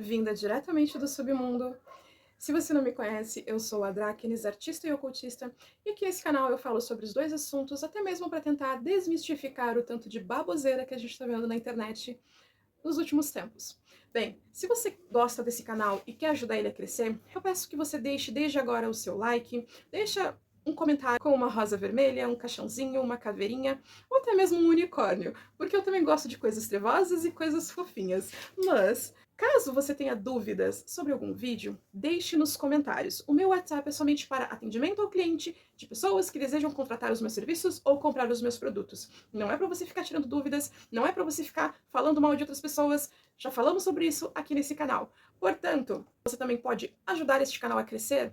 vinda diretamente do submundo. Se você não me conhece, eu sou a Dráquenes, artista e ocultista, e aqui nesse canal eu falo sobre os dois assuntos, até mesmo para tentar desmistificar o tanto de baboseira que a gente está vendo na internet nos últimos tempos. Bem, se você gosta desse canal e quer ajudar ele a crescer, eu peço que você deixe desde agora o seu like, deixa um comentário com uma rosa vermelha, um caixãozinho, uma caveirinha, ou até mesmo um unicórnio, porque eu também gosto de coisas trevosas e coisas fofinhas. Mas, caso você tenha dúvidas sobre algum vídeo, deixe nos comentários. O meu WhatsApp é somente para atendimento ao cliente de pessoas que desejam contratar os meus serviços ou comprar os meus produtos. Não é para você ficar tirando dúvidas, não é para você ficar falando mal de outras pessoas. Já falamos sobre isso aqui nesse canal. Portanto, você também pode ajudar este canal a crescer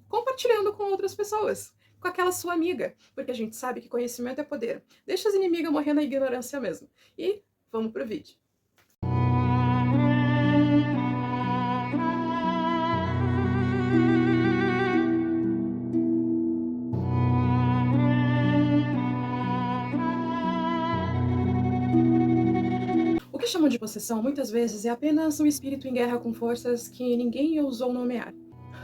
compartilhando com outras pessoas, com aquela sua amiga, porque a gente sabe que conhecimento é poder. Deixa as inimigas morrer na ignorância mesmo. E vamos pro vídeo. O que chamam de possessão muitas vezes é apenas um espírito em guerra com forças que ninguém ousou nomear.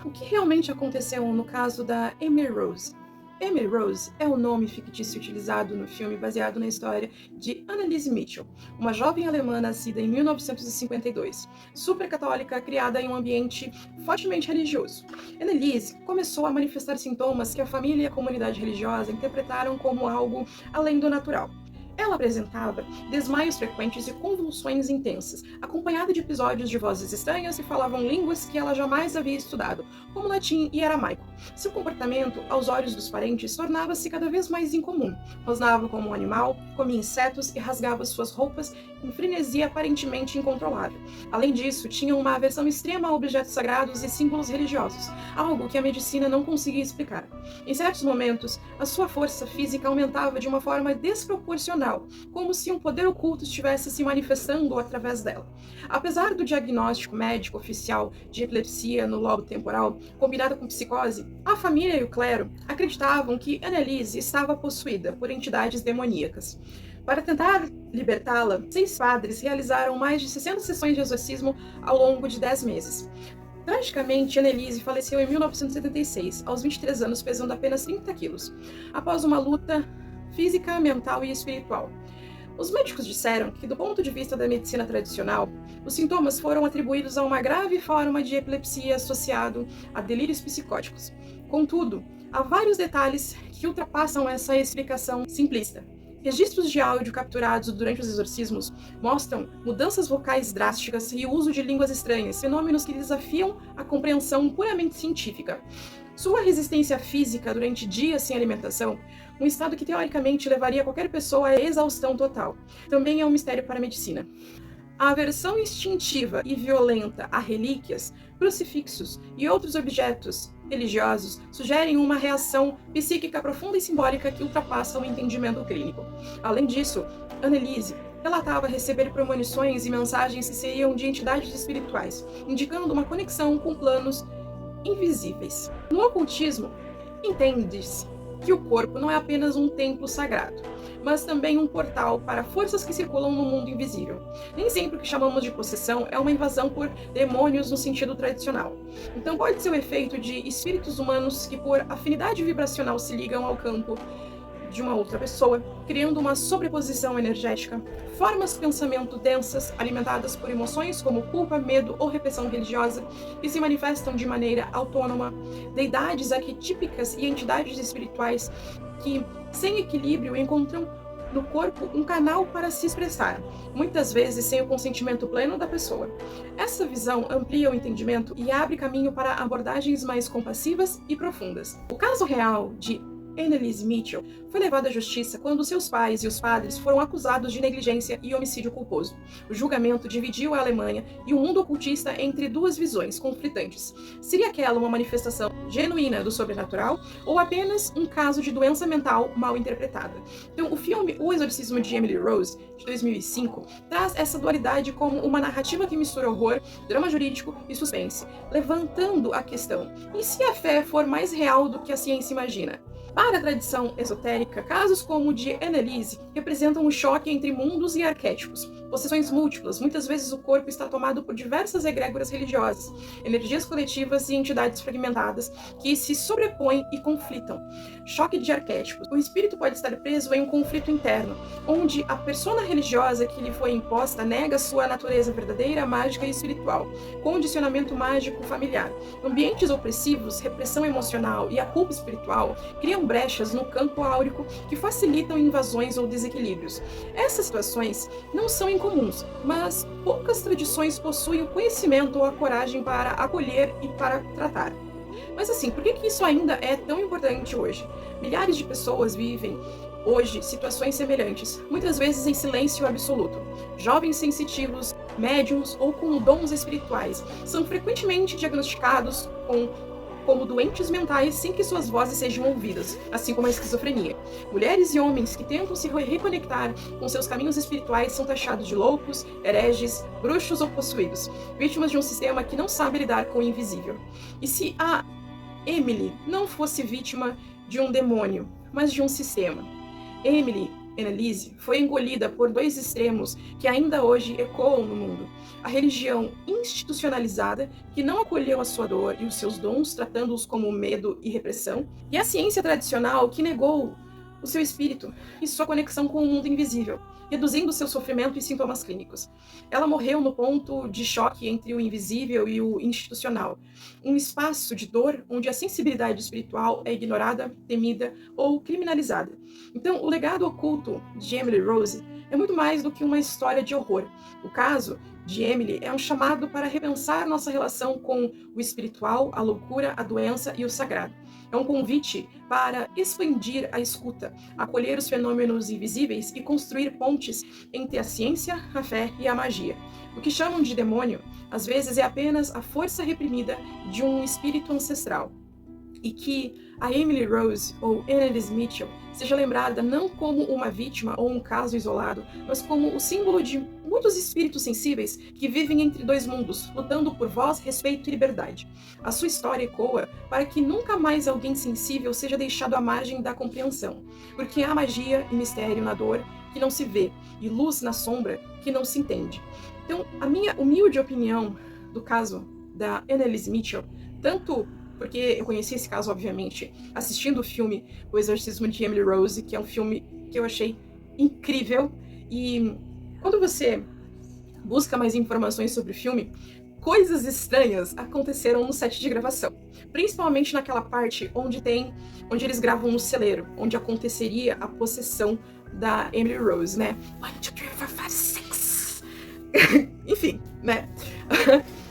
O que realmente aconteceu no caso da Emily Rose? Emily Rose é o nome fictício utilizado no filme baseado na história de Anneliese Mitchell, uma jovem alemã nascida em 1952, super católica, criada em um ambiente fortemente religioso. Anneliese começou a manifestar sintomas que a família e a comunidade religiosa interpretaram como algo além do natural. Ela apresentava desmaios frequentes e convulsões intensas, acompanhada de episódios de vozes estranhas que falavam línguas que ela jamais havia estudado, como latim e aramaico. Seu comportamento, aos olhos dos parentes, tornava-se cada vez mais incomum. Rosnava como um animal, comia insetos e rasgava suas roupas em frenesia aparentemente incontrolável. Além disso, tinha uma aversão extrema a objetos sagrados e símbolos religiosos, algo que a medicina não conseguia explicar. Em certos momentos, a sua força física aumentava de uma forma desproporcional, como se um poder oculto estivesse se manifestando através dela. Apesar do diagnóstico médico oficial de epilepsia no lobo temporal, combinada com psicose, a família e o clero acreditavam que Anneliese estava possuída por entidades demoníacas. Para tentar libertá-la, 6 padres realizaram mais de 60 sessões de exorcismo ao longo de 10 meses. Tragicamente, Anneliese faleceu em 1976, aos 23 anos, pesando apenas 30 quilos, após uma luta física, mental e espiritual. Os médicos disseram que, do ponto de vista da medicina tradicional, os sintomas foram atribuídos a uma grave forma de epilepsia associado a delírios psicóticos. Contudo, há vários detalhes que ultrapassam essa explicação simplista. Registros de áudio capturados durante os exorcismos mostram mudanças vocais drásticas e o uso de línguas estranhas, fenômenos que desafiam a compreensão puramente científica. Sua resistência física durante dias sem alimentação, um estado que teoricamente levaria qualquer pessoa à exaustão total, também é um mistério para a medicina. A aversão instintiva e violenta a relíquias, crucifixos e outros objetos religiosos sugerem uma reação psíquica profunda e simbólica que ultrapassa o entendimento clínico. Além disso, Anneliese relatava receber premonições e mensagens que seriam de entidades espirituais, indicando uma conexão com planos invisíveis. No ocultismo, entende-se que o corpo não é apenas um templo sagrado, mas também um portal para forças que circulam no mundo invisível. Nem sempre o que chamamos de possessão é uma invasão por demônios no sentido tradicional. Então pode ser o efeito de espíritos humanos que por afinidade vibracional se ligam ao campo de uma outra pessoa, criando uma sobreposição energética, formas de pensamento densas, alimentadas por emoções como culpa, medo ou repressão religiosa, que se manifestam de maneira autônoma, deidades arquetípicas e entidades espirituais que, sem equilíbrio, encontram no corpo um canal para se expressar, muitas vezes sem o consentimento pleno da pessoa. Essa visão amplia o entendimento e abre caminho para abordagens mais compassivas e profundas. O caso real de Anneliese Mitchell foi levada à justiça quando seus pais e os padres foram acusados de negligência e homicídio culposo. O julgamento dividiu a Alemanha e o mundo ocultista entre duas visões conflitantes. Seria aquela uma manifestação genuína do sobrenatural ou apenas um caso de doença mental mal interpretada? Então, o filme O Exorcismo de Emily Rose, de 2005, traz essa dualidade como uma narrativa que mistura horror, drama jurídico e suspense, levantando a questão: e se a fé for mais real do que a ciência imagina? Para a tradição esotérica, casos como o de Annelise representam um choque entre mundos e arquétipos, possessões múltiplas. Muitas vezes o corpo está tomado por diversas egrégoras religiosas, energias coletivas e entidades fragmentadas que se sobrepõem e conflitam. Choque de arquétipos. O espírito pode estar preso em um conflito interno, onde a persona religiosa que lhe foi imposta nega sua natureza verdadeira, mágica e espiritual. Condicionamento mágico familiar. Ambientes opressivos, repressão emocional e a culpa espiritual criam brechas no campo áurico que facilitam invasões ou desequilíbrios. Essas situações não são incomuns, mas poucas tradições possuem o conhecimento ou a coragem para acolher e para tratar. Mas assim, por que isso ainda é tão importante hoje? Milhares de pessoas vivem hoje situações semelhantes, muitas vezes em silêncio absoluto. Jovens sensitivos, médiums ou com dons espirituais são frequentemente diagnosticados como doentes mentais sem que suas vozes sejam ouvidas, assim como a esquizofrenia. Mulheres e homens que tentam se reconectar com seus caminhos espirituais são taxados de loucos, hereges, bruxos ou possuídos, vítimas de um sistema que não sabe lidar com o invisível. E se a Emily não fosse vítima de um demônio, mas de um sistema? Annelise foi engolida por dois extremos que ainda hoje ecoam no mundo. A religião institucionalizada, que não acolheu a sua dor e os seus dons, tratando-os como medo e repressão, e a ciência tradicional, que negou o seu espírito e sua conexão com o mundo invisível, reduzindo seu sofrimento e sintomas clínicos. Ela morreu no ponto de choque entre o invisível e o institucional, um espaço de dor onde a sensibilidade espiritual é ignorada, temida ou criminalizada. Então, o legado oculto de Emily Rose é muito mais do que uma história de horror. O caso de Emily é um chamado para repensar nossa relação com o espiritual, a loucura, a doença e o sagrado. É um convite para expandir a escuta, acolher os fenômenos invisíveis e construir pontes entre a ciência, a fé e a magia. O que chamam de demônio, às vezes, é apenas a força reprimida de um espírito ancestral. E que a Emily Rose, ou Annelise Mitchell, seja lembrada não como uma vítima ou um caso isolado, mas como o símbolo de muitos espíritos sensíveis que vivem entre dois mundos, lutando por voz, respeito e liberdade. A sua história ecoa para que nunca mais alguém sensível seja deixado à margem da compreensão, porque há magia e mistério na dor que não se vê, e luz na sombra que não se entende. Então, a minha humilde opinião do caso da Annelise Mitchell, tanto porque eu conheci esse caso, obviamente, assistindo o filme O Exorcismo de Emily Rose, que é um filme que eu achei incrível. E quando você busca mais informações sobre o filme, coisas estranhas aconteceram no set de gravação. Principalmente naquela parte onde eles gravam no celeiro, onde aconteceria a possessão da Emily Rose, né? 1, 2, 3, 4, 5, 6. Enfim, né?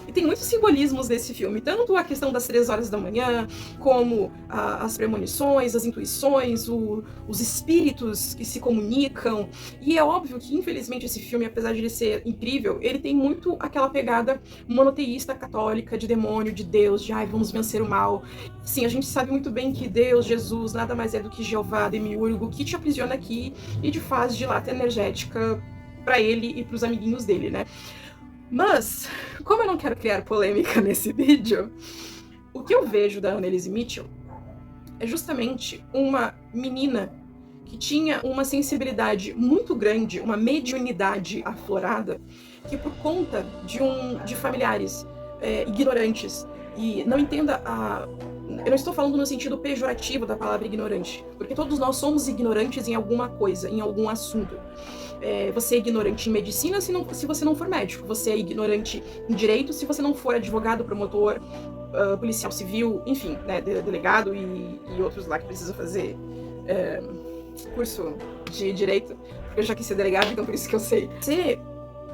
E tem muitos simbolismos nesse filme, tanto a questão das 3 horas da manhã, como as premonições, as intuições, os espíritos que se comunicam. E é óbvio que, infelizmente, esse filme, apesar de ele ser incrível, ele tem muito aquela pegada monoteísta católica, de demônio, de Deus, de vamos vencer o mal. Sim, a gente sabe muito bem que Deus, Jesus, nada mais é do que Jeová, Demiurgo, que te aprisiona aqui e te faz de lata energética para ele e para os amiguinhos dele, né? Mas, como eu não quero criar polêmica nesse vídeo, o que eu vejo da Annelise Mitchell é justamente uma menina que tinha uma sensibilidade muito grande, uma mediunidade aflorada, que por conta de familiares ignorantes, e não entenda eu não estou falando no sentido pejorativo da palavra ignorante, porque todos nós somos ignorantes em alguma coisa, em algum assunto. Você é ignorante em medicina se você não for médico. Você é ignorante em direito se você não for advogado, promotor, policial civil, enfim, né, delegado e outros lá que precisam fazer curso de direito. Porque eu já quis ser delegado, então por isso que eu sei. Você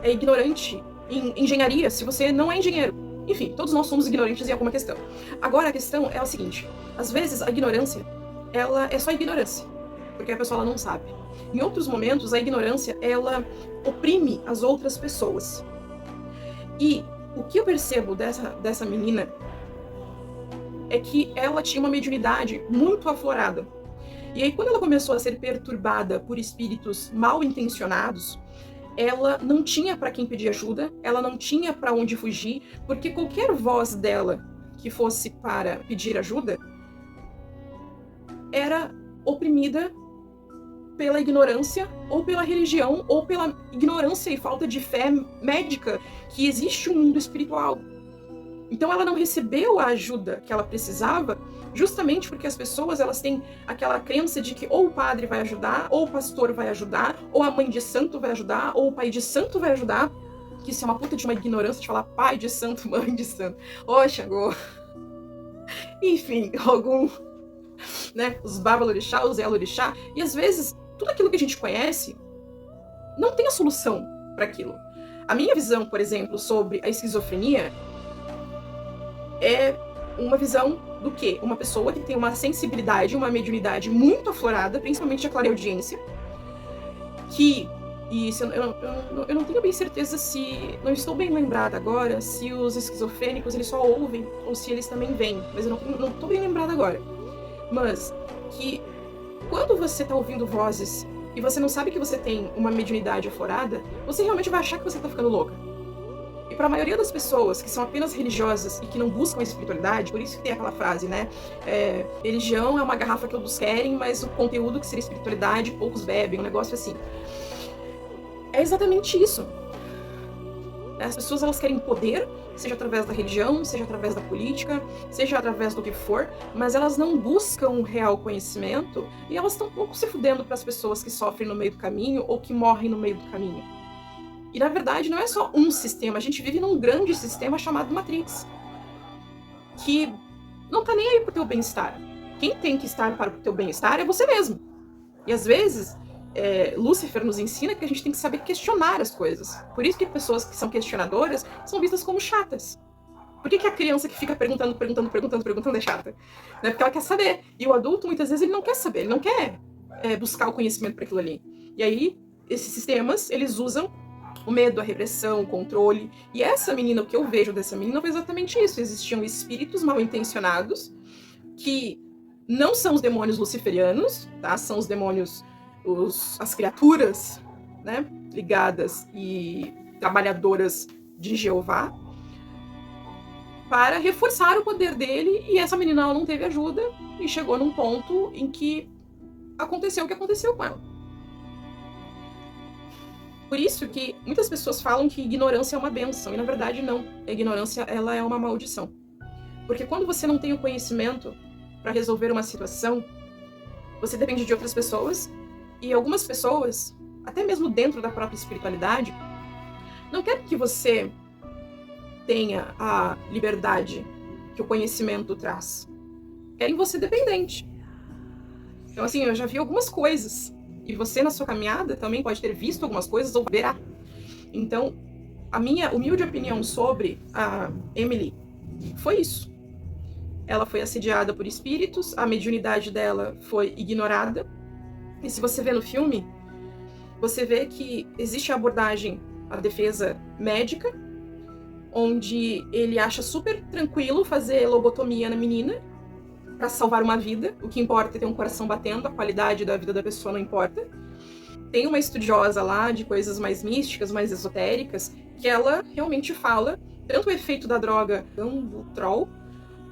é ignorante em engenharia se você não é engenheiro. Enfim, todos nós somos ignorantes em alguma questão. Agora a questão é a seguinte: às vezes a ignorância, ela é só ignorância, porque a pessoa ela não sabe. Em outros momentos, a ignorância, ela oprime as outras pessoas. E o que eu percebo dessa menina é que ela tinha uma mediunidade muito aflorada. E aí, quando ela começou a ser perturbada por espíritos mal intencionados, ela não tinha para quem pedir ajuda, ela não tinha para onde fugir, porque qualquer voz dela que fosse para pedir ajuda era oprimida pela ignorância, ou pela religião, ou pela ignorância e falta de fé médica que existe um mundo espiritual. Então ela não recebeu a ajuda que ela precisava, justamente porque as pessoas elas têm aquela crença de que ou o padre vai ajudar, ou o pastor vai ajudar, ou a mãe de santo vai ajudar, ou o pai de santo vai ajudar. Que isso é uma puta de uma ignorância de falar pai de santo, mãe de santo. Ô, Xangô. Enfim, né, os Babalorixá, os Elorixá, e às vezes tudo aquilo que a gente conhece não tem a solução para aquilo. A minha visão, por exemplo, sobre a esquizofrenia é uma visão do quê? Uma pessoa que tem uma sensibilidade, uma mediunidade muito aflorada, principalmente a clareaudiência, que, e isso eu não tenho bem certeza se, não estou bem lembrada agora, se os esquizofrênicos eles só ouvem ou se eles também veem, mas eu não estou bem lembrada agora. Mas que quando você está ouvindo vozes e você não sabe que você tem uma mediunidade aflorada, você realmente vai achar que você está ficando louca. E para a maioria das pessoas que são apenas religiosas e que não buscam a espiritualidade, por isso que tem aquela frase, né? Religião é uma garrafa que todos querem, mas o conteúdo que seria espiritualidade, poucos bebem, um negócio assim. É exatamente isso. As pessoas elas querem poder, seja através da religião, seja através da política, seja através do que for, mas elas não buscam um real conhecimento e elas estão um pouco se fudendo para as pessoas que sofrem no meio do caminho ou que morrem no meio do caminho. E na verdade não é só um sistema, a gente vive num grande sistema chamado Matrix, que não tá nem aí pro teu bem-estar. Quem tem que estar para o teu bem-estar é você mesmo. E às vezes Lúcifer nos ensina que a gente tem que saber questionar as coisas. Por isso que pessoas que são questionadoras são vistas como chatas. Por que a criança que fica perguntando é chata? Né? Porque ela quer saber. E o adulto, muitas vezes, ele não quer saber. Ele não quer buscar o conhecimento para aquilo ali. E aí, esses sistemas, eles usam o medo, a repressão, o controle. E essa menina, o que eu vejo dessa menina foi exatamente isso. Existiam espíritos mal intencionados que não são os demônios luciferianos, tá? São os demônios... as criaturas, né, ligadas e trabalhadoras de Jeová, para reforçar o poder dele, e essa menina ela não teve ajuda e chegou num ponto em que aconteceu o que aconteceu com ela. Por isso que muitas pessoas falam que ignorância é uma bênção, e na verdade não. A ignorância ela é uma maldição. Porque quando você não tem o conhecimento para resolver uma situação, você depende de outras pessoas. E algumas pessoas, até mesmo dentro da própria espiritualidade, não querem que você tenha a liberdade que o conhecimento traz. Querem você dependente. Então, assim, eu já vi algumas coisas. E você, na sua caminhada, também pode ter visto algumas coisas ou verá. Então, a minha humilde opinião sobre a Emily foi isso. Ela foi assediada por espíritos, a mediunidade dela foi ignorada. E se você vê no filme, você vê que existe a abordagem, a defesa médica, onde ele acha super tranquilo fazer lobotomia na menina para salvar uma vida. O que importa é ter um coração batendo, a qualidade da vida da pessoa não importa. Tem uma estudiosa lá de coisas mais místicas, mais esotéricas, que ela realmente fala tanto o efeito da droga Ambutrol,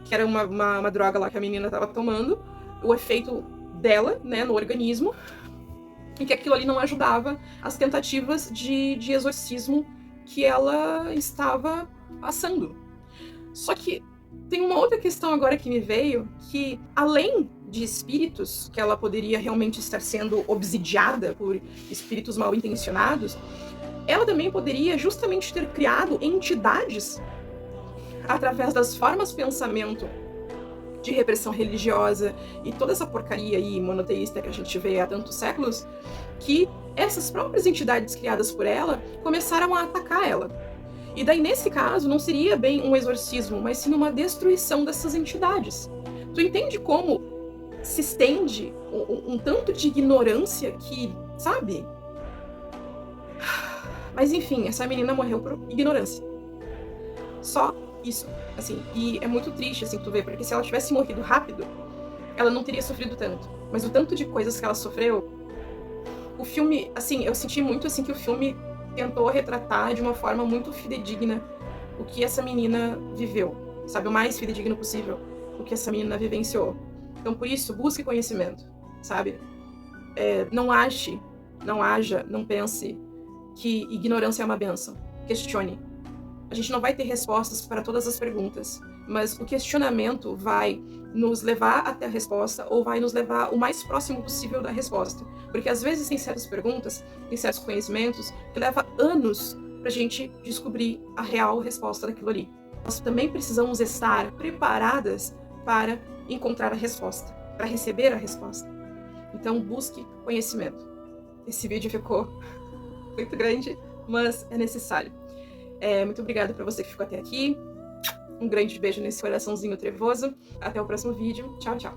que era uma droga lá que a menina estava tomando, o efeito dela, né, no organismo, e que aquilo ali não ajudava as tentativas de exorcismo que ela estava passando. Só que tem uma outra questão agora que me veio, que além de espíritos, que ela poderia realmente estar sendo obsidiada por espíritos mal intencionados, ela também poderia justamente ter criado entidades através das formas de pensamento de repressão religiosa e toda essa porcaria aí monoteísta que a gente vê há tantos séculos, que essas próprias entidades criadas por ela começaram a atacar ela. E daí, nesse caso, não seria bem um exorcismo, mas sim uma destruição dessas entidades. Tu entende como se estende um tanto de ignorância que, sabe? Mas enfim, essa menina morreu por ignorância. Só isso, assim, e é muito triste, assim, tu vê, porque se ela tivesse morrido rápido, ela não teria sofrido tanto. Mas o tanto de coisas que ela sofreu, o filme, assim, eu senti muito, assim, que o filme tentou retratar de uma forma muito fidedigna o que essa menina viveu, sabe, o mais fidedigno possível, o que essa menina vivenciou. Então, por isso, busque conhecimento. sabe? Não ache, não haja, não pense que ignorância é uma bênção. Questione. A gente não vai ter respostas para todas as perguntas, mas o questionamento vai nos levar até a resposta ou vai nos levar o mais próximo possível da resposta. Porque às vezes tem certas perguntas, tem certos conhecimentos que leva anos pra gente descobrir a real resposta daquilo ali. Nós também precisamos estar preparadas para encontrar a resposta, para receber a resposta. Então busque conhecimento. Esse vídeo ficou muito grande, mas é necessário. Muito obrigada para você que ficou até aqui. Um grande beijo nesse coraçãozinho trevoso. Até o próximo vídeo. Tchau, tchau.